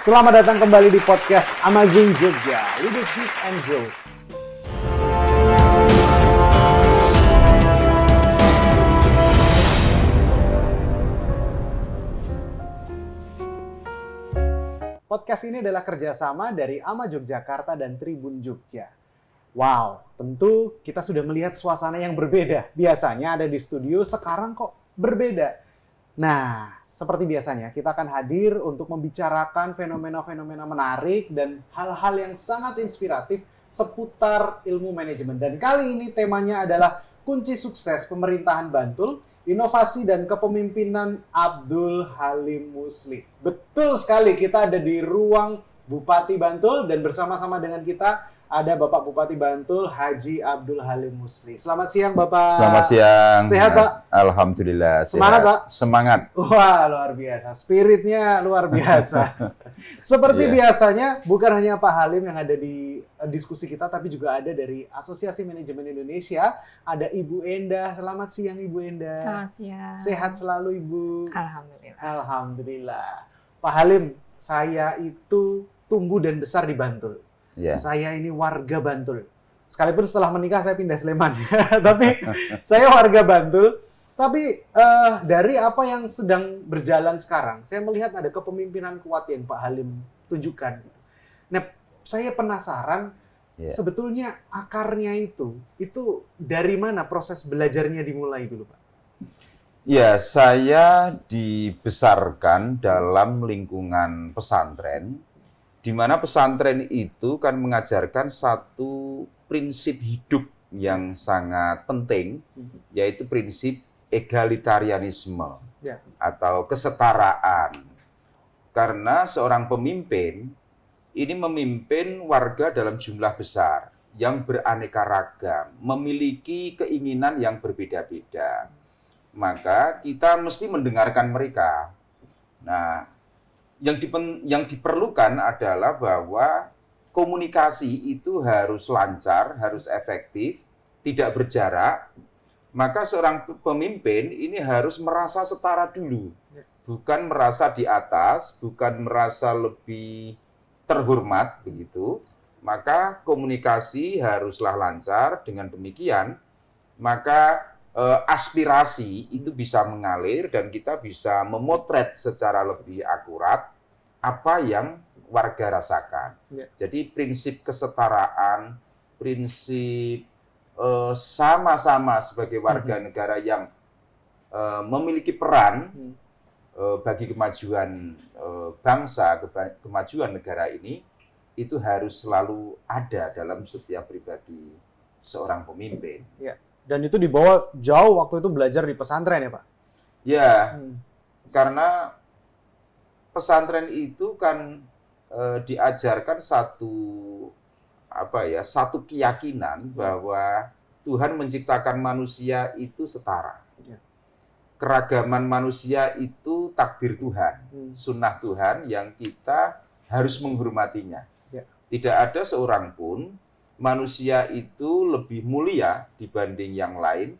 Selamat datang kembali di podcast Amazing Jogja, Leadership and Growth. Podcast ini adalah kerjasama dari AMA Yogyakarta dan Tribun Jogja. Wow, tentu kita sudah melihat suasana yang berbeda. Biasanya ada di studio, sekarang kok berbeda. Nah, seperti biasanya kita akan hadir untuk membicarakan fenomena-fenomena menarik dan hal-hal yang sangat inspiratif seputar ilmu manajemen. Dan kali ini temanya adalah kunci sukses pemerintahan Bantul, inovasi dan kepemimpinan Abdul Halim Musli. Betul sekali, kita ada di ruang Bupati Bantul dan bersama-sama dengan kita ada Bapak Bupati Bantul, Haji Abdul Halim Musli. Selamat siang, Bapak. Selamat siang. Sehat, Pak? Alhamdulillah. Semangat, sehat. Pak? Semangat. Wah, luar biasa. Spiritnya luar biasa. Seperti biasanya, bukan hanya Pak Halim yang ada di diskusi kita, tapi juga ada dari Asosiasi Manajemen Indonesia. Ada Ibu Endah. Selamat siang, Ibu Endah. Selamat siang. Sehat selalu, Ibu. Alhamdulillah. Alhamdulillah. Pak Halim, saya itu tumbuh dan besar di Bantul. Ya. Saya ini warga Bantul. Sekalipun setelah menikah saya pindah Sleman. Tapi saya warga Bantul. Tapi dari apa yang sedang berjalan sekarang, saya melihat ada kepemimpinan kuat yang Pak Halim tunjukkan. Nah, saya penasaran sebetulnya akarnya itu dari mana proses belajarnya dimulai dulu, Pak? Ya, saya dibesarkan dalam lingkungan pesantren, di mana pesantren itu kan mengajarkan satu prinsip hidup yang sangat penting, yaitu prinsip egalitarianisme atau kesetaraan. Karena seorang pemimpin ini memimpin warga dalam jumlah besar yang beraneka ragam, memiliki keinginan yang berbeda-beda. Maka kita mesti mendengarkan mereka. Nah, yang diperlukan adalah bahwa komunikasi itu harus lancar, harus efektif, tidak berjarak. Maka seorang pemimpin ini harus merasa setara dulu. Bukan merasa di atas, bukan merasa lebih terhormat, begitu. Maka komunikasi haruslah lancar. Dengan demikian, maka aspirasi itu bisa mengalir dan kita bisa memotret secara lebih akurat apa yang warga rasakan. Jadi prinsip kesetaraan, prinsip sama-sama sebagai warga negara yang memiliki peran bagi kemajuan bangsa, kemajuan negara ini, itu harus selalu ada dalam setiap pribadi seorang pemimpin. Dan itu dibawa jauh waktu itu belajar di pesantren ya, Pak? Ya, karena pesantren itu kan diajarkan satu keyakinan bahwa Tuhan menciptakan manusia itu setara. Keragaman manusia itu takdir Tuhan, sunnah Tuhan yang kita harus menghormatinya. Tidak ada seorang pun manusia itu lebih mulia dibanding yang lain,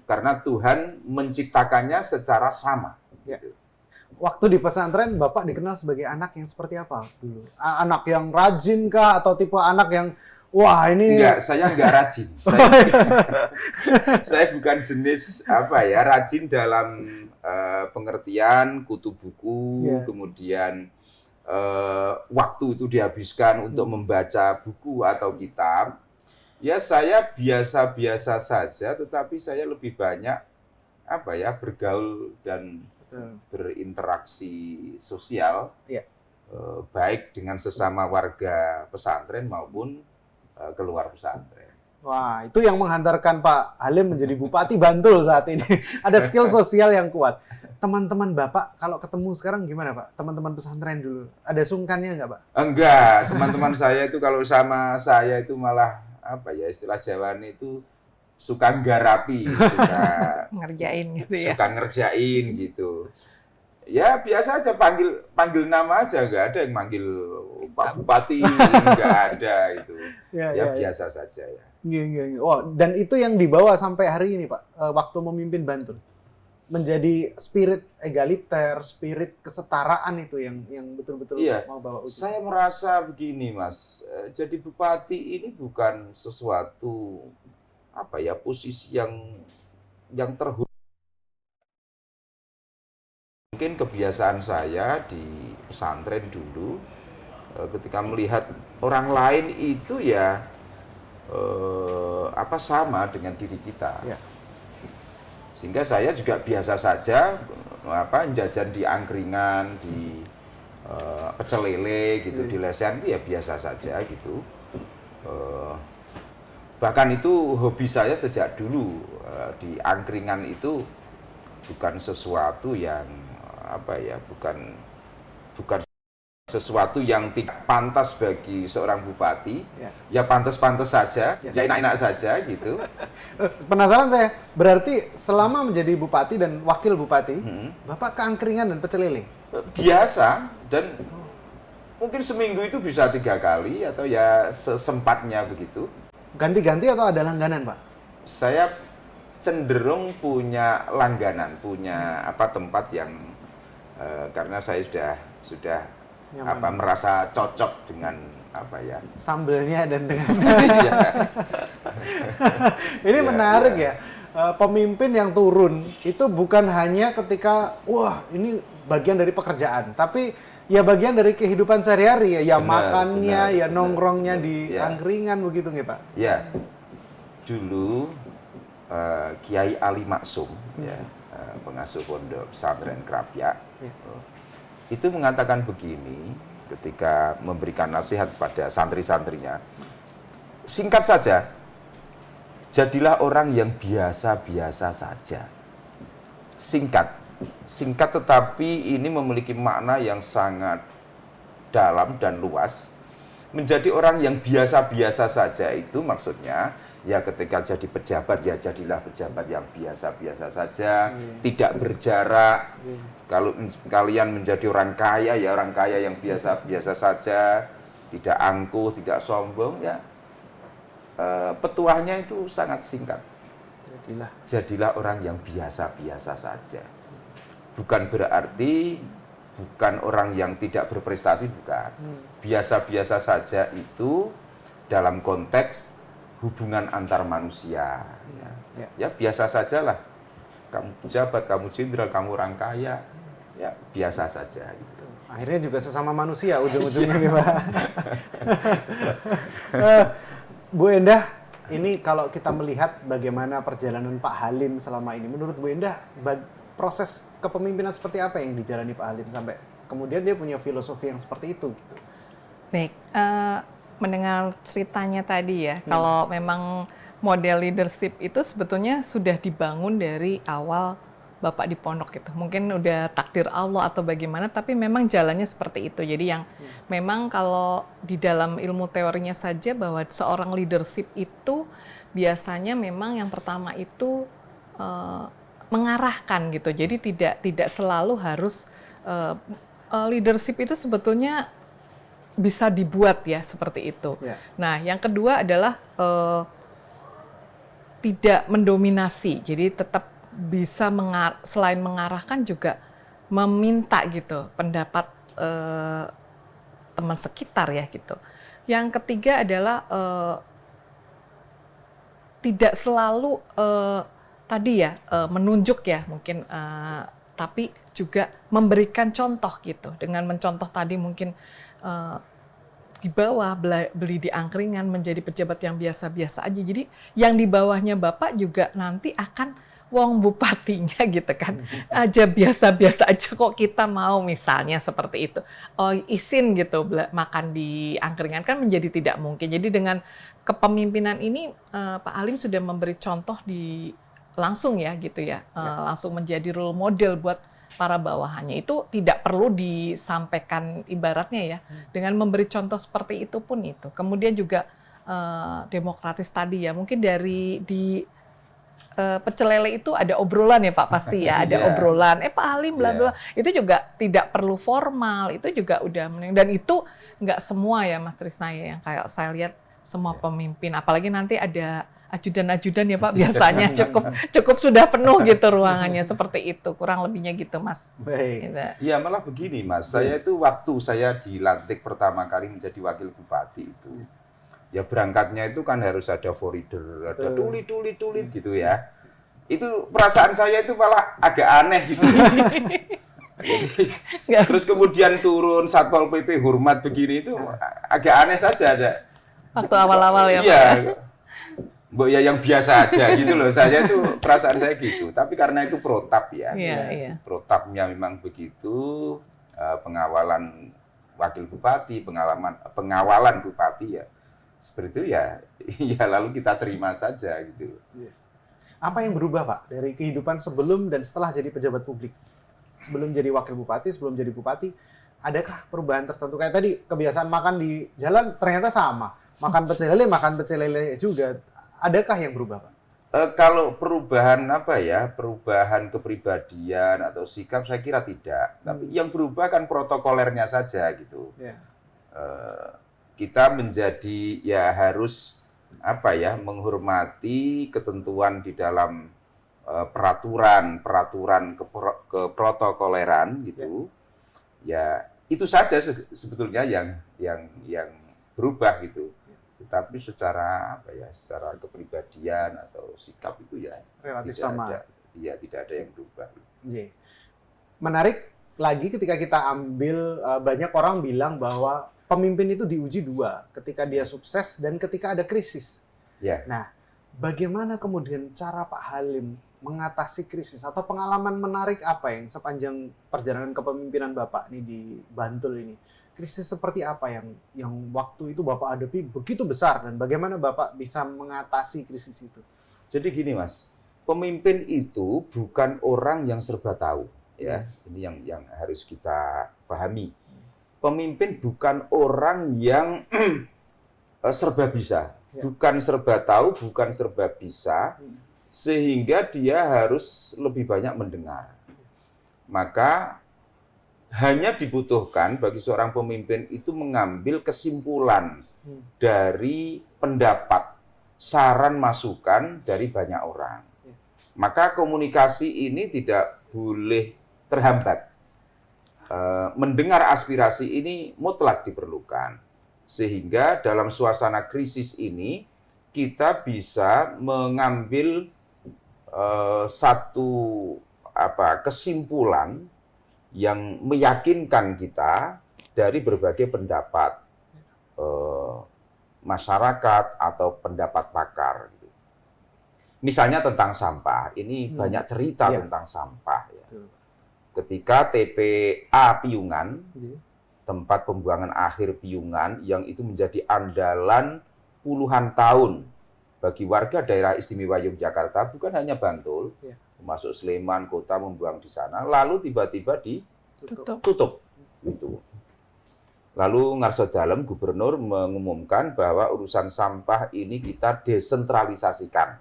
karena Tuhan menciptakannya secara sama. Waktu di pesantren, Bapak dikenal sebagai anak yang seperti apa dulu? Anak yang rajin kah, atau tipe anak yang, wah ini... Enggak, saya enggak rajin. Saya bukan jenis rajin dalam pengertian kutu buku, kemudian waktu itu dihabiskan untuk membaca buku atau kitab. Ya, saya biasa-biasa saja, tetapi saya lebih banyak bergaul dan berinteraksi sosial, baik dengan sesama warga pesantren maupun keluar pesantren. Wah, itu yang menghantarkan Pak Halim menjadi Bupati Bantul saat ini. Ada skill sosial yang kuat. Teman-teman Bapak kalau ketemu sekarang gimana, Pak? Teman-teman pesantren dulu. Ada sungkannya nggak, Pak? Enggak, teman-teman saya itu kalau sama saya itu malah istilah Jawanya itu suka nggarapi, suka ngerjain gitu ya. Suka ngerjain gitu. Ya biasa aja panggil nama aja, nggak ada yang manggil Pak Bupati, nggak ada itu. Biasa saja ya. Oh, dan itu yang dibawa sampai hari ini, Pak, waktu memimpin Bantul. menjadi spirit egaliter, spirit kesetaraan itu yang betul-betul Iya. mau bawa uji. Saya merasa begini, Mas. Jadi bupati ini bukan sesuatu posisi yang terhormat. Mungkin kebiasaan saya di pesantren dulu, ketika melihat orang lain itu ya sama dengan diri kita. Ya. Sehingga saya juga biasa saja jajan di angkringan, di pecel lele gitu, di lesehan itu ya biasa saja gitu. Bahkan itu hobi saya sejak dulu. Di angkringan itu bukan sesuatu yang bukan sesuatu yang tidak pantas bagi seorang bupati. Ya pantas-pantas saja, ya enak-enak saja gitu. Penasaran saya, berarti selama menjadi bupati dan wakil bupati, Bapak ke angkringan dan pecel lele? Biasa, dan mungkin seminggu itu bisa 3 kali atau ya sesempatnya begitu. Ganti-ganti atau ada langganan, Pak? Saya cenderung punya langganan, punya tempat yang karena saya sudah merasa cocok dengan sambelnya dan dengan Iya. ini Ya, menarik ya. Pemimpin yang turun itu bukan hanya ketika wah ini bagian dari pekerjaan, tapi ya bagian dari kehidupan sehari-hari ya, makannya, ya nongkrongnya di Ya. angkringan begitu nggih, Pak? Ya, dulu Kiai Ali Maksum, pengasuh pondok pesantren Krapyak, itu mengatakan begini ketika memberikan nasihat pada santri-santrinya. Singkat saja, jadilah orang yang biasa-biasa saja. Singkat tetapi ini memiliki makna yang sangat dalam dan luas. Menjadi orang yang biasa-biasa saja itu maksudnya ya ketika jadi pejabat ya jadilah pejabat yang biasa-biasa saja, tidak berjarak. Kalau kalian menjadi orang kaya ya orang kaya yang biasa-biasa saja, tidak angkuh, tidak sombong ya. Petuahnya itu sangat singkat. Jadilah orang yang biasa-biasa saja. Bukan berarti bukan orang yang tidak berprestasi, bukan. Biasa-biasa saja itu dalam konteks hubungan antar manusia. Ya biasa sajalah. Kamu pejabat, kamu jenderal, kamu orang kaya, ya biasa saja. Gitu. Akhirnya juga sesama manusia ujung-ujungnya, Pak. Bu Endah, ini kalau kita melihat bagaimana perjalanan Pak Halim selama ini, menurut Bu Endah, proses kepemimpinan seperti apa yang dijalani Pak Halim sampai kemudian dia punya filosofi yang seperti itu? Gitu. Baik, mendengar ceritanya tadi ya, kalau memang model leadership itu sebetulnya sudah dibangun dari awal Bapak di pondok gitu. Mungkin udah takdir Allah atau bagaimana, tapi memang jalannya seperti itu. Jadi yang memang kalau di dalam ilmu teorinya saja bahwa seorang leadership itu biasanya memang yang pertama itu mengarahkan gitu. Jadi tidak selalu harus leadership itu sebetulnya bisa dibuat ya seperti itu. Nah, yang kedua adalah tidak mendominasi. Jadi tetap bisa selain mengarahkan juga meminta gitu pendapat teman sekitar ya gitu. Yang ketiga adalah tidak selalu tadi ya menunjuk ya mungkin, tapi juga memberikan contoh gitu. Dengan mencontoh tadi mungkin di bawah beli di angkringan menjadi pejabat yang biasa-biasa aja. Jadi yang di bawahnya Bapak juga nanti akan wong bupatinya gitu kan. Aja biasa-biasa aja kok kita mau misalnya seperti itu. Oh, izin gitu makan di angkringan kan menjadi tidak mungkin. Jadi dengan kepemimpinan ini Pak Halim sudah memberi contoh langsung ya gitu ya. Langsung menjadi role model buat para bawahannya. Itu tidak perlu disampaikan ibaratnya ya, dengan memberi contoh seperti itu pun itu. Kemudian juga demokratis tadi ya, mungkin di pecel lele itu ada obrolan ya Pak pasti ya, ada obrolan. Pak Halim bla bla, itu juga tidak perlu formal, itu juga udah dan itu nggak semua ya Mas Trisna ya, yang kayak saya lihat semua pemimpin, apalagi nanti ada ajudan-ajudan ya Pak, biasanya cukup sudah penuh gitu ruangannya, seperti itu, kurang lebihnya gitu Mas. Baik. Gitu. Ya malah begini Mas, saya itu waktu saya dilantik pertama kali menjadi wakil bupati itu, ya berangkatnya itu kan harus ada forrider, ada tulit gitu ya. Itu perasaan saya itu malah agak aneh gitu. Jadi, terus kemudian turun Satpol PP hormat begini itu agak aneh saja ada. Waktu awal-awal ya Pak. Iya. Mbok ya yang biasa aja gitu loh. Saya itu perasaan saya gitu. Tapi karena itu protap ya. Iya. Protapnya memang begitu, pengawalan wakil bupati, pengawalan bupati ya. Seperti itu ya, ya lalu kita terima saja gitu. Apa yang berubah Pak dari kehidupan sebelum dan setelah jadi pejabat publik? Sebelum jadi wakil bupati, sebelum jadi bupati, adakah perubahan tertentu? Kayak tadi kebiasaan makan di jalan ternyata sama. Makan pecel lele juga. Adakah yang berubah Pak? Kalau perubahan apa ya, perubahan kepribadian atau sikap saya kira tidak. Tapi yang berubah kan protokolernya saja gitu. Kita menjadi ya harus apa ya, menghormati ketentuan di dalam peraturan keprotokoleran gitu. Ya itu saja sebetulnya yang berubah gitu. Tetapi secara apa ya, secara kepribadian atau sikap itu ya Relatif tidak sama. Tidak ada yang berubah. Menarik lagi ketika kita ambil, banyak orang bilang bahwa pemimpin itu diuji dua, ketika dia sukses dan ketika ada krisis. Ya. Nah, bagaimana kemudian cara Pak Halim mengatasi krisis atau pengalaman menarik apa yang sepanjang perjalanan kepemimpinan Bapak nih di Bantul ini? Krisis seperti apa yang waktu itu Bapak hadapi begitu besar dan bagaimana Bapak bisa mengatasi krisis itu? Jadi gini Mas, pemimpin itu bukan orang yang serba tahu ya. Ini yang harus kita pahami. Pemimpin bukan orang yang serba bisa, bukan serba tahu, bukan serba bisa, sehingga dia harus lebih banyak mendengar. Maka hanya dibutuhkan bagi seorang pemimpin itu mengambil kesimpulan dari pendapat, saran, masukan dari banyak orang. Maka komunikasi ini tidak boleh terhambat. Mendengar aspirasi ini mutlak diperlukan. Sehingga dalam suasana krisis ini kita bisa mengambil satu kesimpulan yang meyakinkan kita dari berbagai pendapat masyarakat atau pendapat pakar. Misalnya tentang sampah, ini banyak cerita tentang sampah. Ya. Ketika TPA Piungan, tempat pembuangan akhir Piungan, yang itu menjadi andalan puluhan tahun bagi warga daerah istimewa Yogyakarta, bukan hanya Bantul, termasuk Sleman, kota membuang di sana, lalu tiba-tiba ditutup. Gitu. Lalu Ngarso Dalem, gubernur, mengumumkan bahwa urusan sampah ini kita desentralisasikan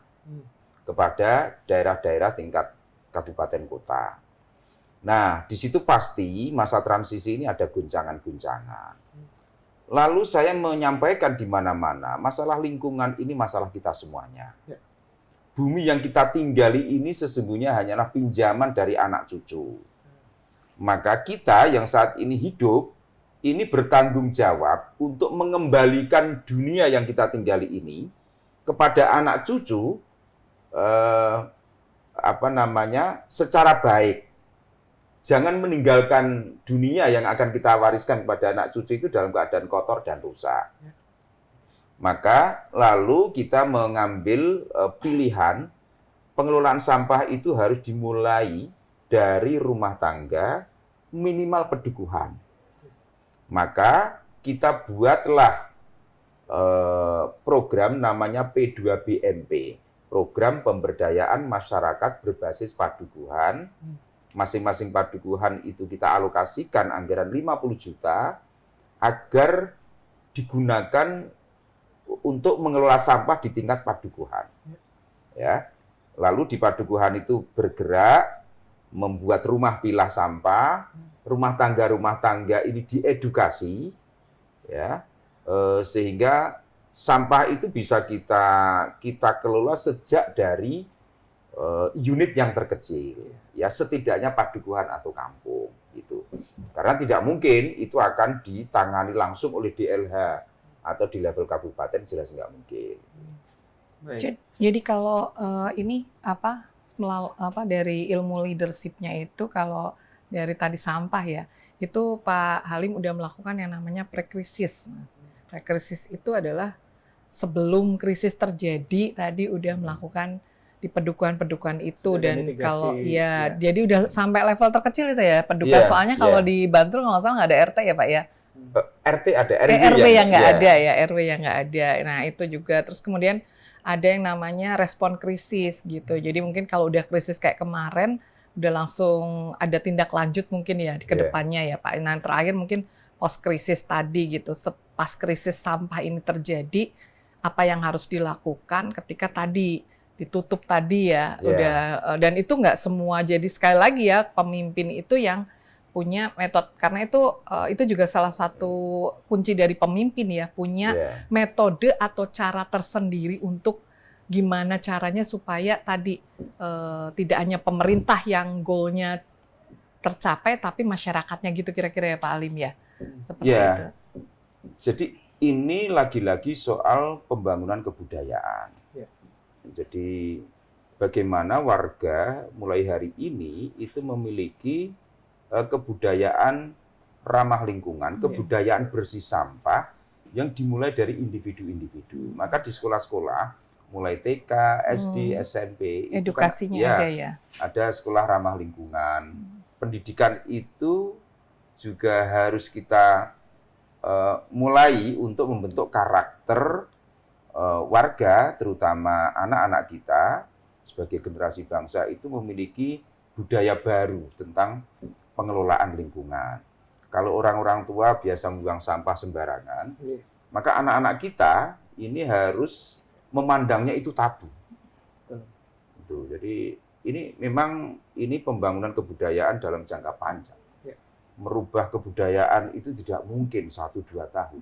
kepada daerah-daerah tingkat kabupaten kota. Nah, di situ pasti masa transisi ini ada guncangan-guncangan. Lalu saya menyampaikan di mana-mana, masalah lingkungan ini masalah kita semuanya. Bumi yang kita tinggali ini sesungguhnya hanyalah pinjaman dari anak cucu. Maka kita yang saat ini hidup, ini bertanggung jawab untuk mengembalikan dunia yang kita tinggali ini kepada anak cucu secara baik. Jangan meninggalkan dunia yang akan kita wariskan kepada anak cucu itu dalam keadaan kotor dan rusak. Maka lalu kita mengambil pilihan pengelolaan sampah itu harus dimulai dari rumah tangga minimal pedukuhan. Maka kita buatlah program namanya P2BMP, program pemberdayaan masyarakat berbasis padukuhan. Masing-masing padukuhan itu kita alokasikan anggaran 50 juta agar digunakan untuk mengelola sampah di tingkat padukuhan. Ya. Lalu di padukuhan itu bergerak membuat rumah pilah sampah, rumah tangga ini diedukasi, ya, sehingga sampah itu bisa kita kelola sejak dari unit yang terkecil, ya setidaknya padukuhan atau kampung gitu. Karena tidak mungkin itu akan ditangani langsung oleh DLH atau di level kabupaten, jelas nggak mungkin. Jadi kalau ini dari ilmu leadership-nya itu, kalau dari tadi sampah ya, itu Pak Halim udah melakukan yang namanya pre-krisis. Pre-krisis itu adalah sebelum krisis terjadi, tadi udah melakukan di pedukuhan-pedukuhan itu. Sudah dan mitigasi, kalau ya. jadi udah sampai level terkecil itu ya pedukuhan. Soalnya kalau di Bantul kalau nggak salah nggak ada RT ya Pak ya. RT ada, RW yang nggak ada ya, RW yang nggak ada. Nah itu juga. Terus kemudian ada yang namanya respon krisis gitu. Jadi mungkin kalau udah krisis kayak kemarin, udah langsung ada tindak lanjut mungkin ya ke depannya ya Pak. Nah terakhir mungkin post krisis tadi gitu. Pas krisis sampah ini terjadi, apa yang harus dilakukan ketika tadi ditutup tadi ya, udah, dan itu nggak semua. Jadi sekali lagi ya, pemimpin itu yang punya metode, karena itu juga salah satu kunci dari pemimpin ya, punya metode atau cara tersendiri untuk gimana caranya supaya tadi tidak hanya pemerintah yang goalnya tercapai, tapi masyarakatnya gitu kira-kira ya Pak Halim ya, seperti itu. Jadi ini lagi-lagi soal pembangunan kebudayaan. Jadi bagaimana warga mulai hari ini itu memiliki kebudayaan ramah lingkungan, kebudayaan bersih sampah yang dimulai dari individu-individu. Maka di sekolah-sekolah, mulai TK, SD, SMP, edukasinya itu kan, ada ya. Ada sekolah ramah lingkungan. Pendidikan itu juga harus kita mulai untuk membentuk karakter warga, terutama anak-anak kita sebagai generasi bangsa itu memiliki budaya baru tentang pengelolaan lingkungan. Kalau orang-orang tua biasa membuang sampah sembarangan, maka anak-anak kita ini harus memandangnya itu tabu. Itu. Jadi ini memang pembangunan kebudayaan dalam jangka panjang. Merubah kebudayaan itu tidak mungkin 1-2 tahun.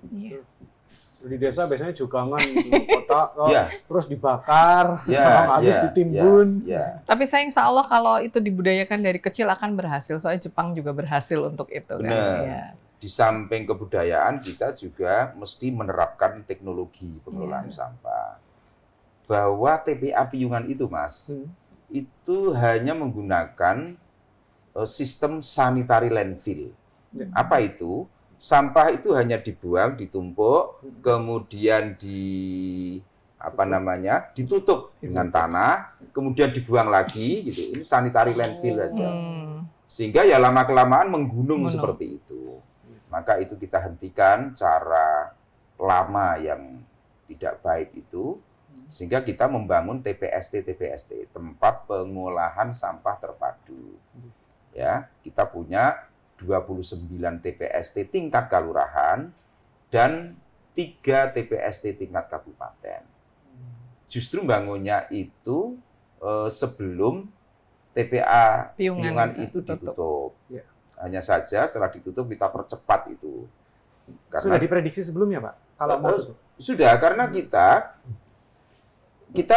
Di desa biasanya jugangan di kota, terus dibakar, habis ditimbun. Tapi saya insya Allah kalau itu dibudayakan dari kecil akan berhasil. Soalnya Jepang juga berhasil untuk itu. Benar. Kan? Di samping kebudayaan, kita juga mesti menerapkan teknologi pengelolaan sampah. Bahwa TPA Piungan itu, Mas, itu hanya menggunakan sistem sanitary landfill. Apa itu? Sampah itu hanya dibuang, ditumpuk, kemudian ditutup dengan tanah, kemudian dibuang lagi, gitu. Ini sanitary landfill aja. Sehingga ya lama-kelamaan menggunung seperti itu. Maka itu kita hentikan cara lama yang tidak baik itu, sehingga kita membangun TPST, tempat pengolahan sampah terpadu. Ya, kita punya 29 TPST tingkat kelurahan dan 3 TPST tingkat kabupaten. Justru bangunnya itu sebelum TPA Piungan itu ditutup. Hanya saja setelah ditutup kita percepat itu. Karena sudah diprediksi sebelumnya, Pak? Kalau mau tutup. Sudah, karena kita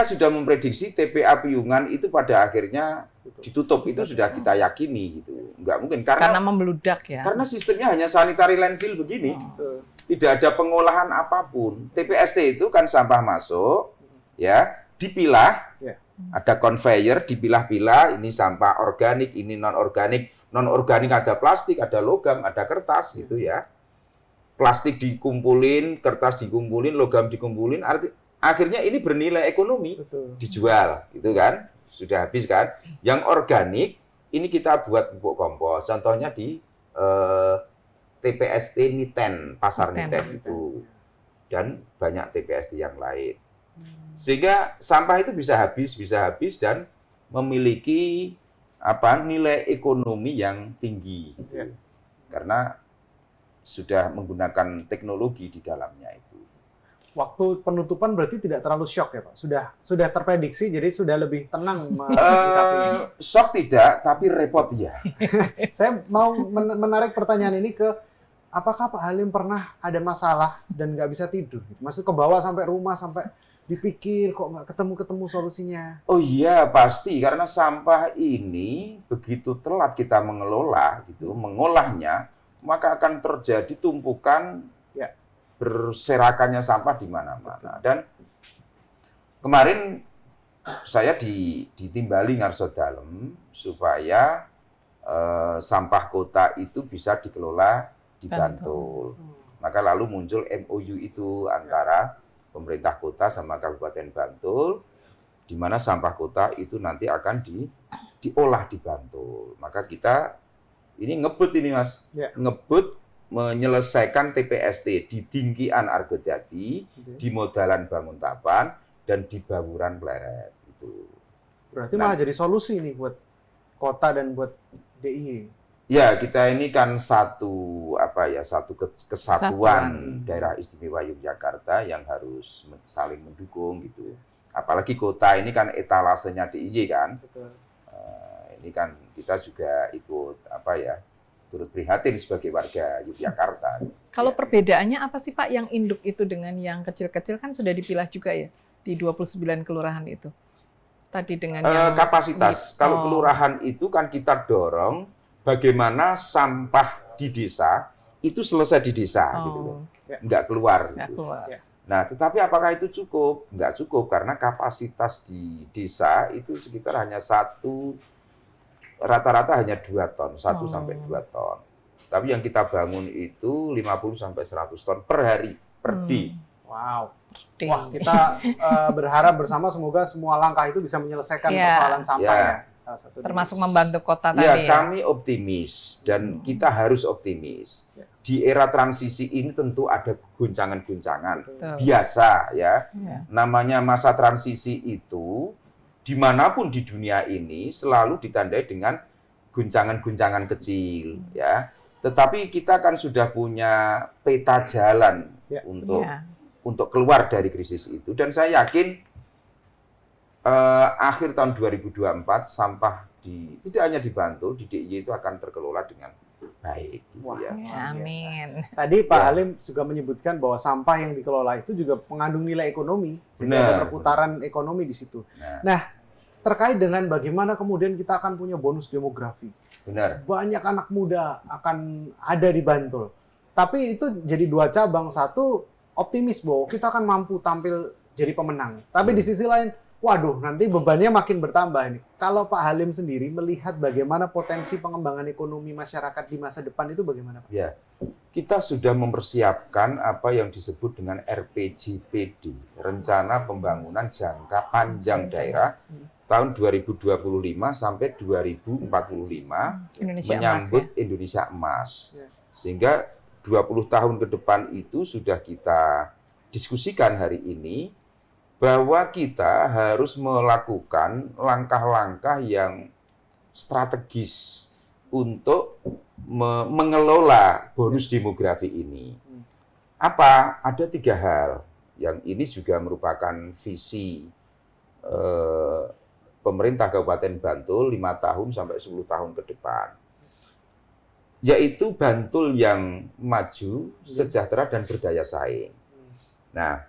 sudah memprediksi TPA Piungan itu pada akhirnya ditutup. Itu sudah kita yakini gitu. Enggak mungkin karena membludak ya. Karena sistemnya hanya sanitary landfill begini. Tidak ada pengolahan apapun. TPST itu kan sampah masuk, ya, dipilah. Ada conveyor, dipilah-pilah, ini sampah organik, ini non-organik. Non-organik ada plastik, ada logam, ada kertas gitu ya. Plastik dikumpulin, kertas dikumpulin, logam dikumpulin, akhirnya ini bernilai ekonomi. Dijual, gitu kan? Sudah habis kan? Yang organik ini kita buat pupuk kompos. Contohnya di TPST Niten, pasar Niten itu. Dan banyak TPST yang lain. Sehingga sampah itu bisa habis dan memiliki nilai ekonomi yang tinggi. Gitu. Karena sudah menggunakan teknologi di dalamnya itu. Waktu penutupan berarti tidak terlalu shock ya Pak? Sudah terprediksi, jadi sudah lebih tenang. Shock tidak, tapi repot ya. Saya mau menarik pertanyaan ini ke apakah Pak Halim pernah ada masalah dan nggak bisa tidur? Gitu? Maksud ke bawah sampai rumah, sampai dipikir kok nggak ketemu solusinya? Oh iya pasti, karena sampah ini begitu telat kita mengelola, gitu, mengolahnya, maka akan terjadi tumpukan Ya. berserakannya sampah di mana-mana. Dan kemarin saya ditimbali ngarso dalem supaya sampah kota itu bisa dikelola di Bantul. Maka lalu muncul MOU itu antara pemerintah kota sama Kabupaten Bantul, di mana sampah kota itu nanti akan diolah di Bantul. Maka kita ini ngebut ini Mas, ngebut menyelesaikan TPST di Dingkian Argojati, di Modalan Banguntapan, dan di Bawuran Pleret. Itu. Berarti malah jadi solusi nih buat kota dan buat DIY. Ya, kita ini kan satu kesatuan daerah istimewa Yogyakarta yang harus saling mendukung gitu. Apalagi kota ini kan etalasenya DIY kan. Betul. Ini kan kita juga ikut turut prihatin sebagai warga Yogyakarta. Kalau perbedaannya apa sih Pak yang induk itu dengan yang kecil-kecil kan sudah dipilah juga ya di 29 kelurahan itu. Tadi dengan yang kapasitas. Kalau kelurahan itu kan kita dorong bagaimana sampah di desa itu selesai di desa gitu loh. Nggak keluar gitu. Nah, tetapi apakah itu cukup? Nggak cukup karena kapasitas di desa itu sekitar hanya rata-rata hanya 2 ton, 1 sampai 2 ton. Tapi yang kita bangun itu 50 sampai 100 ton per hari, per day. Wow. Wah, kita berharap bersama semoga semua langkah itu bisa menyelesaikan persoalan sampah ya. Salah satu termasuk membantu kota tadi ya. ya. Kami optimis dan kita harus optimis. Di era transisi ini tentu ada guncangan-guncangan. Biasa ya. Namanya masa transisi itu dimanapun di dunia ini selalu ditandai dengan guncangan-guncangan kecil ya. Tetapi kita kan sudah punya peta jalan untuk keluar dari krisis itu, dan saya yakin akhir tahun 2024 sampah tidak hanya di Bantul, di DIY itu akan terkelola dengan baik. Gitu. Wah, ya. Amin. Tadi Pak Halim juga menyebutkan bahwa sampah yang dikelola itu juga mengandung nilai ekonomi, jadi ada perputaran ekonomi di situ. Nah, terkait dengan bagaimana kemudian kita akan punya bonus demografi. Benar. Banyak anak muda akan ada di Bantul. Tapi itu jadi 2 cabang. Satu, optimis bahwa kita akan mampu tampil jadi pemenang. Tapi di sisi lain, waduh, nanti bebannya makin bertambah nih. Kalau Pak Halim sendiri melihat bagaimana potensi pengembangan ekonomi masyarakat di masa depan itu bagaimana, Pak? Ya, kita sudah mempersiapkan apa yang disebut dengan RPJPD, Rencana Pembangunan Jangka Panjang Daerah, tahun 2025 sampai 2045 menyambut Indonesia Emas. Sehingga 20 tahun ke depan itu sudah kita diskusikan hari ini bahwa kita harus melakukan langkah-langkah yang strategis untuk mengelola bonus demografi ini. Apa? Ada 3 hal yang ini juga merupakan visi pemerintah Kabupaten Bantul 5 tahun sampai 10 tahun ke depan. Yaitu Bantul yang maju, sejahtera, dan berdaya saing. Nah,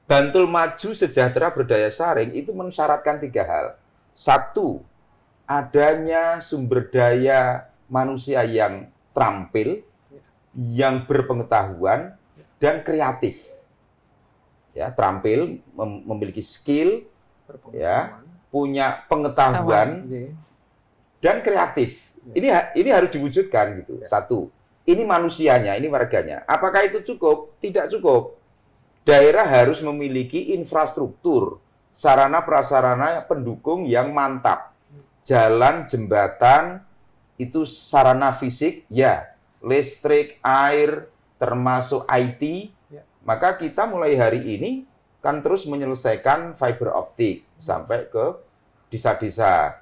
Bantul maju, sejahtera, berdaya saing itu mensyaratkan 3 hal. 1, adanya sumber daya manusia yang terampil, yang berpengetahuan, dan kreatif. Ya, terampil, memiliki skill, ya, punya pengetahuan, dan kreatif. Ini harus diwujudkan gitu. 1, ini manusianya, ini warganya. Apakah itu cukup? Tidak cukup. Daerah harus memiliki infrastruktur, sarana prasarana pendukung yang mantap. Jalan, jembatan, itu sarana fisik, ya. Listrik, air, termasuk IT. Maka kita mulai hari ini kan terus menyelesaikan fiber optik sampai ke desa-desa.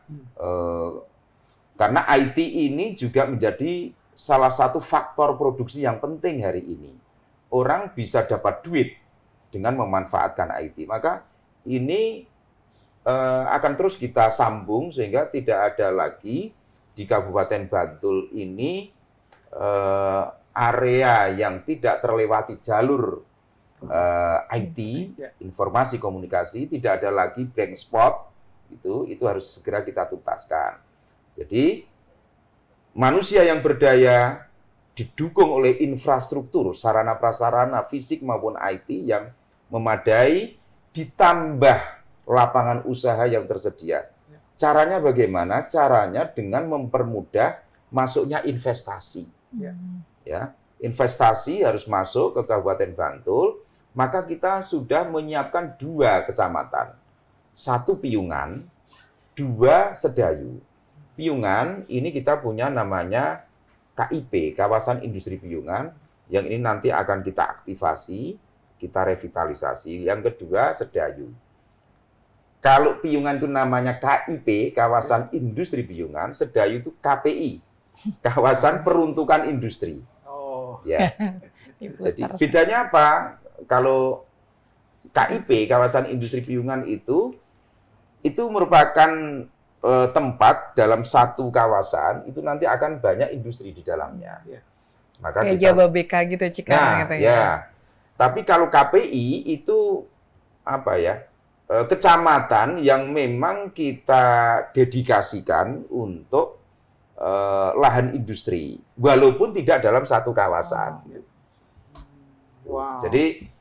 Karena IT ini juga menjadi salah satu faktor produksi yang penting hari ini. Orang bisa dapat duit dengan memanfaatkan IT. Maka ini akan terus kita sambung sehingga tidak ada lagi di Kabupaten Bantul ini area yang tidak terlewati jalur IT, informasi komunikasi, tidak ada lagi blank spot, itu harus segera kita tuntaskan. Jadi manusia yang berdaya didukung oleh infrastruktur, sarana prasarana fisik maupun IT yang memadai, ditambah lapangan usaha yang tersedia. Caranya bagaimana? Caranya dengan mempermudah masuknya investasi. Ya, investasi harus masuk ke Kabupaten Bantul, maka kita sudah menyiapkan 2 kecamatan. 1 Piungan, 2 Sedayu. Piungan ini kita punya namanya KIP, Kawasan Industri Piungan, yang ini nanti akan kita aktivasi, kita revitalisasi. Yang kedua Sedayu. Kalau Piungan itu namanya KIP, Kawasan Industri Piungan, Sedayu itu KPI, Kawasan Peruntukan Industri. Ya. Jadi bedanya apa? Kalau KIP, Kawasan Industri Piungan itu merupakan tempat dalam satu kawasan, itu nanti akan banyak industri di dalamnya. Maka kayak Jababeka gitu, Cikarang gitu ya. Ya. Tapi kalau KPI itu apa ya? Kecamatan yang memang kita dedikasikan untuk lahan industri, walaupun tidak dalam satu kawasan. Wow. Jadi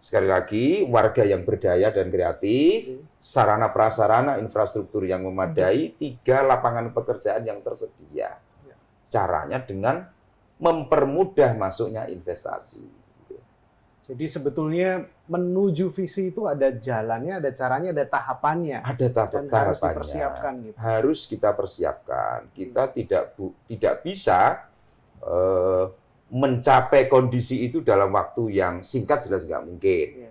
sekali lagi, warga yang berdaya dan kreatif, sarana prasarana infrastruktur yang memadai, 3 lapangan pekerjaan yang tersedia. Caranya dengan mempermudah masuknya investasi. Jadi sebetulnya menuju visi itu ada jalannya, ada caranya, ada tahapannya. Ada tahapannya. Harus dipersiapkan gitu. Harus kita persiapkan. Kita tidak bisa mencapai kondisi itu dalam waktu yang singkat, jelas nggak mungkin.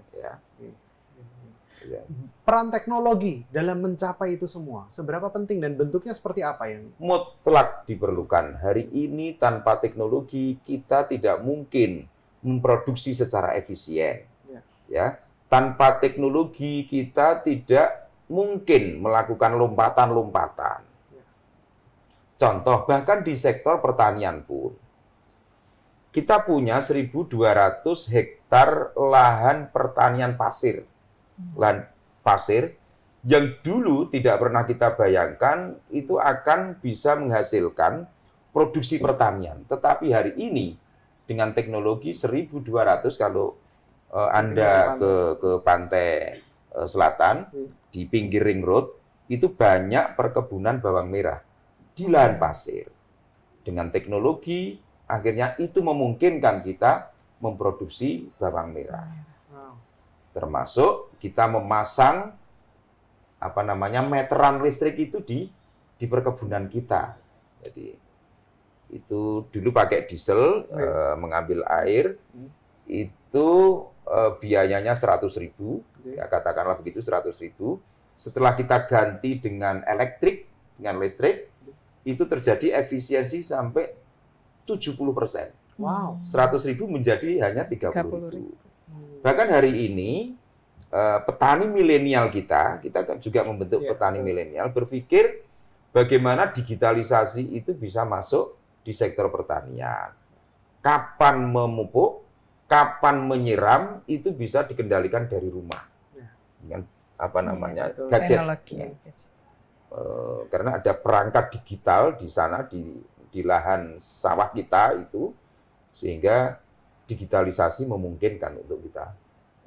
Ya. Peran teknologi dalam mencapai itu semua, seberapa penting dan bentuknya seperti apa yang mutlak diperlukan. Hari ini tanpa teknologi kita tidak mungkin memproduksi secara efisien. Ya. Tanpa teknologi kita tidak mungkin melakukan lompatan-lompatan. Contoh, bahkan di sektor pertanian pun. Kita punya 1.200 hektar lahan pertanian pasir. Lahan pasir yang dulu tidak pernah kita bayangkan itu akan bisa menghasilkan produksi pertanian. Tetapi hari ini dengan teknologi 1.200, kalau Anda ke pantai selatan, di pinggir ring road, itu banyak perkebunan bawang merah di lahan pasir. Dengan teknologi, akhirnya itu memungkinkan kita memproduksi bawang merah. Termasuk kita memasang meteran listrik itu di perkebunan kita. Jadi itu dulu pakai diesel, mengambil air, itu biayanya 100.000, ya katakanlah begitu 100.000. Setelah kita ganti dengan listrik, itu terjadi efisiensi sampai 70%. Wow. 100.000 menjadi hanya 30.000. Bahkan hari ini petani milenial kita kan juga membentuk petani milenial, berpikir bagaimana digitalisasi itu bisa masuk di sektor pertanian. Kapan memupuk, kapan menyiram itu bisa dikendalikan dari rumah. Dengan gadget. Karena ada perangkat digital di sana di lahan sawah kita itu, sehingga digitalisasi memungkinkan untuk kita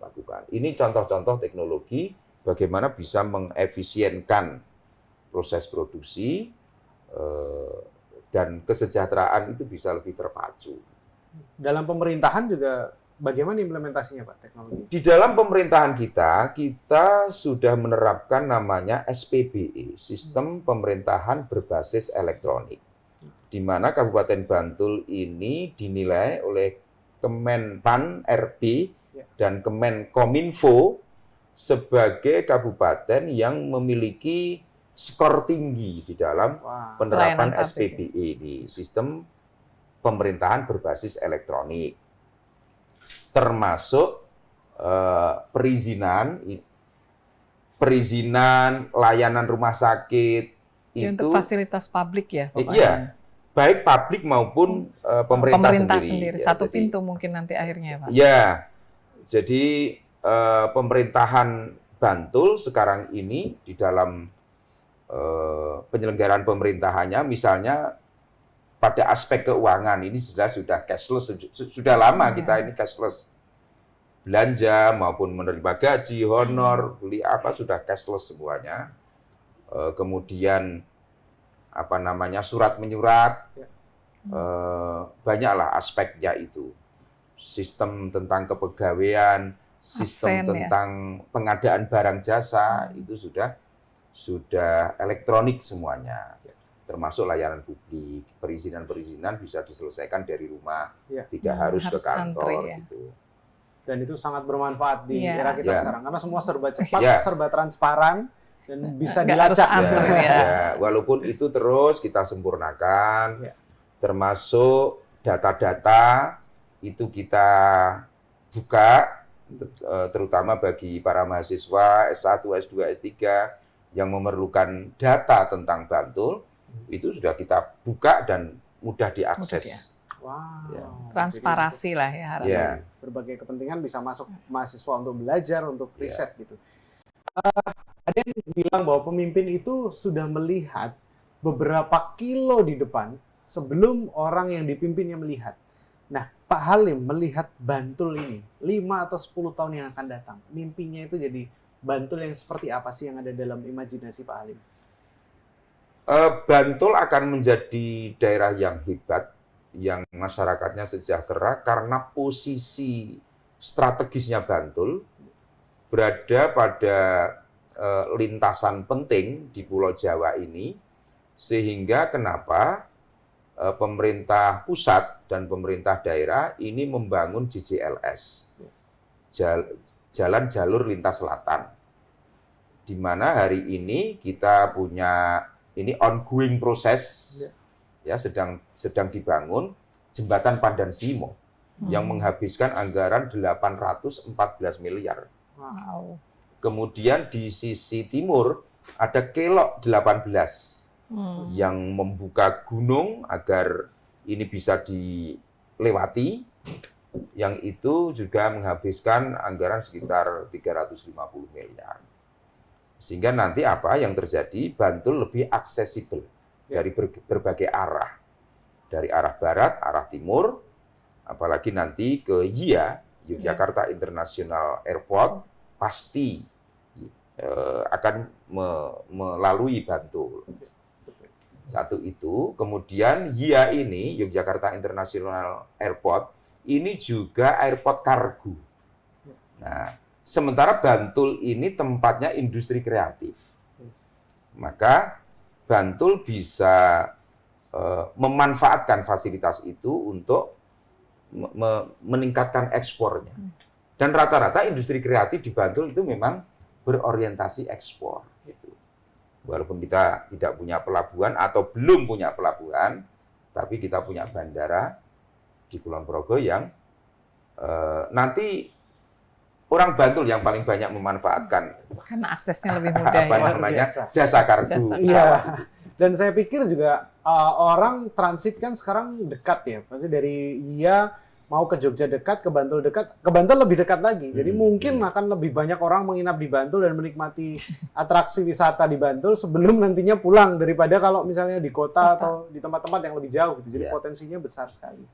lakukan. Ini contoh-contoh teknologi bagaimana bisa mengefisienkan proses produksi dan kesejahteraan itu bisa lebih terpacu. Dalam pemerintahan juga bagaimana implementasinya Pak teknologi? Di dalam pemerintahan kita sudah menerapkan namanya SPBE, Sistem Pemerintahan Berbasis Elektronik, di mana Kabupaten Bantul ini dinilai oleh Kemenpan RB dan Kemenkominfo sebagai kabupaten yang memiliki skor tinggi di dalam penerapan SPBE di Sistem Pemerintahan Berbasis Elektronik, termasuk perizinan layanan rumah sakit itu itu untuk fasilitas publik ya. Iya. baik publik maupun pemerintah sendiri. Ya, Satu jadi, pintu mungkin nanti akhirnya, Pak. Ya, jadi pemerintahan Bantul sekarang ini di dalam penyelenggaraan pemerintahannya, misalnya pada aspek keuangan ini sudah cashless, sudah lama kita ini cashless. Belanja maupun menerima gaji, honor, beli apa sudah cashless semuanya. Kemudian apa namanya surat menyurat, banyaklah aspeknya itu. Sistem tentang kepegawaian, sistem tentang pengadaan barang jasa itu sudah elektronik semuanya. Termasuk layanan publik, perizinan-perizinan bisa diselesaikan dari rumah, tidak harus ke kantor gitu. Dan itu sangat bermanfaat di era kita sekarang karena semua serba cepat, serba transparan dan bisa dilacak. Walaupun itu terus kita sempurnakan, termasuk data-data itu kita buka, terutama bagi para mahasiswa S1, S2, S3 yang memerlukan data tentang Bantul, itu sudah kita buka dan mudah diakses. Wow. Transparasi lah ya harapannya. Berbagai kepentingan bisa masuk mahasiswa untuk belajar, untuk riset gitu. Ada yang bilang bahwa pemimpin itu sudah melihat beberapa kilo di depan sebelum orang yang dipimpinnya melihat. Nah, Pak Halim melihat Bantul ini 5 atau 10 tahun yang akan datang. Mimpinya itu jadi Bantul yang seperti apa sih yang ada dalam imajinasi Pak Halim? Bantul akan menjadi daerah yang hebat, yang masyarakatnya sejahtera karena posisi strategisnya Bantul berada pada lintasan penting di Pulau Jawa ini, sehingga kenapa pemerintah pusat dan pemerintah daerah ini membangun JJLS, Jalan Jalur Lintas Selatan, di mana hari ini kita punya ini ongoing proses, ya sedang dibangun jembatan Pandan Simo yang menghabiskan anggaran 814 miliar. Wow. Kemudian di sisi timur ada Kelok 18 yang membuka gunung agar ini bisa dilewati, yang itu juga menghabiskan anggaran sekitar 350 miliar. Sehingga nanti apa yang terjadi, Bantul lebih aksesibel dari berbagai arah. Dari arah barat, arah timur, apalagi nanti ke YIA, Yogyakarta International Airport, pasti akan melalui Bantul. Satu itu, kemudian YIA ini, Yogyakarta International Airport, ini juga airport kargo. Nah, sementara Bantul ini tempatnya industri kreatif. Maka Bantul bisa memanfaatkan fasilitas itu untuk meningkatkan ekspornya. Dan rata-rata industri kreatif di Bantul itu memang berorientasi ekspor. Gitu. Walaupun kita tidak punya pelabuhan atau belum punya pelabuhan, tapi kita punya bandara di Kulon Progo yang nanti orang Bantul yang paling banyak memanfaatkan karena aksesnya lebih mudah apa namanya jasa kargo. Iya. Dan saya pikir juga orang transit kan sekarang dekat ya, maksudnya dari mau ke Jogja dekat, ke Bantul dekat, ke Bantul lebih dekat lagi. Jadi mungkin akan lebih banyak orang menginap di Bantul dan menikmati atraksi wisata di Bantul sebelum nantinya pulang daripada kalau misalnya di kota atau di tempat-tempat yang lebih jauh gitu. Jadi potensinya besar sekali.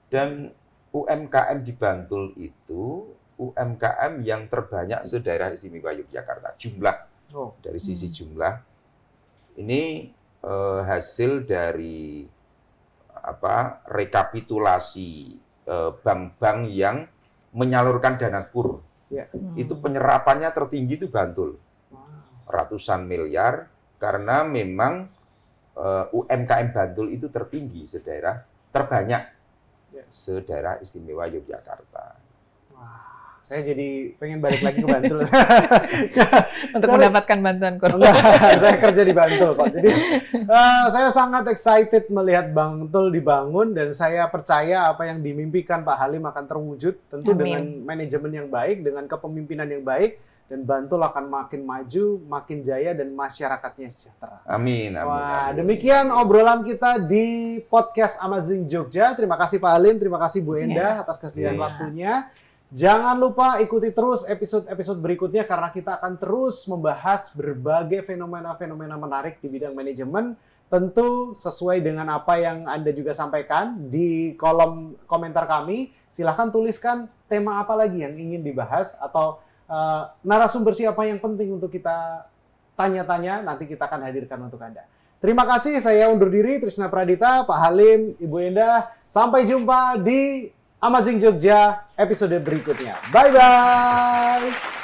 Dan UMKM di Bantul itu UMKM yang terbanyak se-Daerah Istimewa Yogyakarta. Jumlah dari sisi jumlah ini hasil dari rekapitulasi bank-bank yang menyalurkan dana KUR. Itu penyerapannya tertinggi itu Bantul. Ratusan miliar karena memang UMKM Bantul itu tertinggi se-daerah terbanyak se-Daerah Istimewa Yogyakarta. saya jadi pengen balik lagi ke Bantul. Untuk mendapatkan bantuan kurang. Enggak, saya kerja di Bantul kok. Jadi saya sangat excited melihat Bantul dibangun dan saya percaya apa yang dimimpikan Pak Halim akan terwujud. Tentu Amin. dengan manajemen yang baik, dengan kepemimpinan yang baik, dan Bantul akan makin maju, makin jaya, dan masyarakatnya sejahtera. Amin. Amin. Wah, Amin. demikian obrolan kita di podcast Amazing Jogja. Terima kasih Pak Halim, terima kasih Bu Endah atas kesediaan Iya. waktunya. Jangan lupa ikuti terus episode-episode berikutnya karena kita akan terus membahas berbagai fenomena-fenomena menarik di bidang manajemen. Tentu sesuai dengan apa yang Anda juga sampaikan di kolom komentar kami. Silahkan tuliskan tema apa lagi yang ingin dibahas atau narasumber siapa yang penting untuk kita tanya-tanya. Nanti kita akan hadirkan untuk Anda. Terima kasih, saya undur diri. Trisna Pradita, Pak Halim, Ibu Endah. Sampai jumpa di Amazing Jogja episode berikutnya. Bye-bye!